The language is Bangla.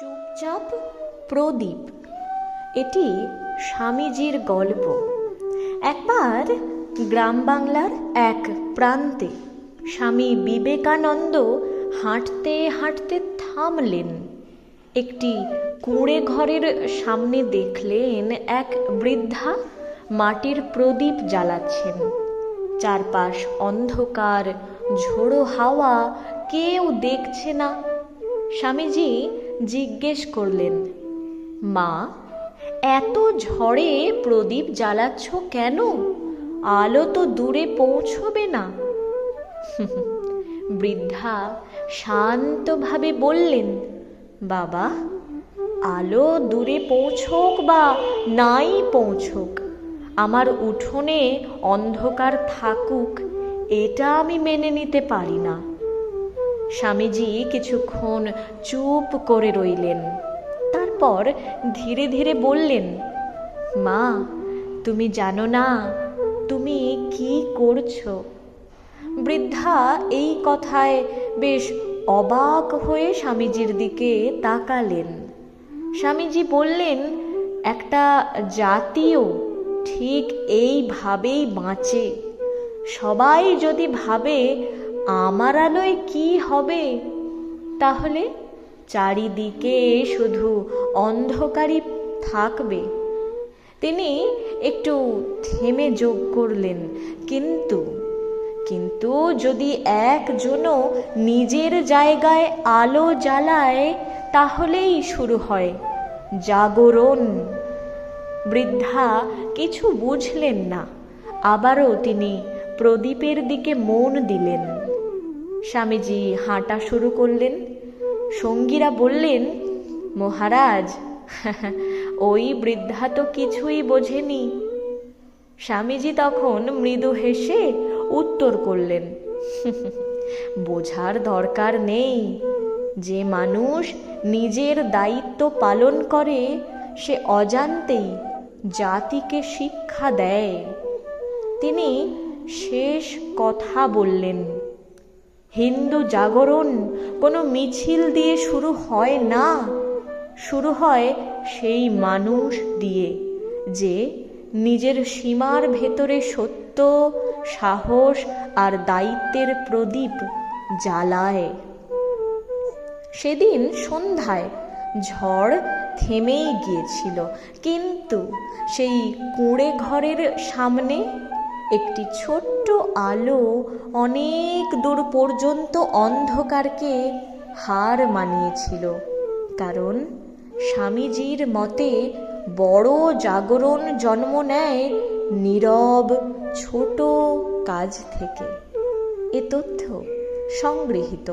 চুপচাপ প্রদীপ। এটি স্বামীজির গল্প। একবার গ্রাম বাংলার এক প্রান্তে স্বামী বিবেকানন্দ হাঁটতে হাঁটতে থামলেন। একটি কুঁড়ে ঘরের সামনে দেখলেন এক বৃদ্ধা মাটির প্রদীপ জ্বালাচ্ছেন। চারপাশ অন্ধকার, ঝোড়ো হাওয়া, কেউ দেখছে না। স্বামীজি জিজ্ঞেস করলেন, মা, এত ঝড়ে প্রদীপ জ্বালাচ্ছ কেন? আলো তো দূরে পৌঁছবে না। বৃদ্ধা শান্তভাবে বললেন, বাবা, আলো দূরে পৌঁছোক বা নাই পৌঁছোক, আমার উঠোনে অন্ধকার থাকুক, এটা আমি মেনে নিতে পারি না। স্বামীজি কিছুক্ষণ চুপ করে রইলেন। তারপর ধীরে ধীরে বললেন, মা, তুমি জানো না তুমি কি করছো? বৃদ্ধা এই কথায় বেশ অবাক হয়ে স্বামীজির দিকে তাকালেন। স্বামীজি বললেন, একটা জাতিও ঠিক এইভাবেই বাঁচে। সবাই যদি ভাবে আমার আলোয় কি হবে, তাহলে চারিদিকে শুধু অন্ধকারই থাকবে। তিনি একটু থেমে যোগ করলেন, কিন্তু যদি একজনও নিজের জায়গায় আলো জ্বালায়, তাহলেই শুরু হয় জাগরণ। বৃদ্ধা কিছু বুঝলেন না। আবারও তিনি প্রদীপের দিকে মন দিলেন। স্বামীজি হাঁটা শুরু করলেন। সঙ্গীরা বললেন, মহারাজ, ওই বৃদ্ধা তো কিছুই বোঝেনি। স্বামীজি তখন মৃদু হেসে উত্তর করলেন, বোঝার দরকার নেই। যে মানুষ নিজের দায়িত্ব পালন করে, সে অজান্তেই জাতিকে শিক্ষা দেয়। তিনি শেষ কথা বললেন, হিন্দু জাগরণ কোনো মিছিল দিয়ে শুরু হয় না, শুরু হয় সেই মানুষ দিয়ে যে নিজের সীমার ভেতরে সত্য, সাহস আর দায়িত্বের প্রদীপ জ্বালায়। সেদিন সন্ধ্যায় ঝড় থেমেই গিয়েছিল, কিন্তু সেই কুঁড়ে ঘরের সামনে একটি ছোট্ট আলো অনেক দূর পর্যন্ত অন্ধকারকে হার মানিয়েছিল। কারণ স্বামীজির মতে বড় জাগরণ জন্ম নেয় নীরব ছোট কাজ থেকে। এ তথ্য সংগৃহীত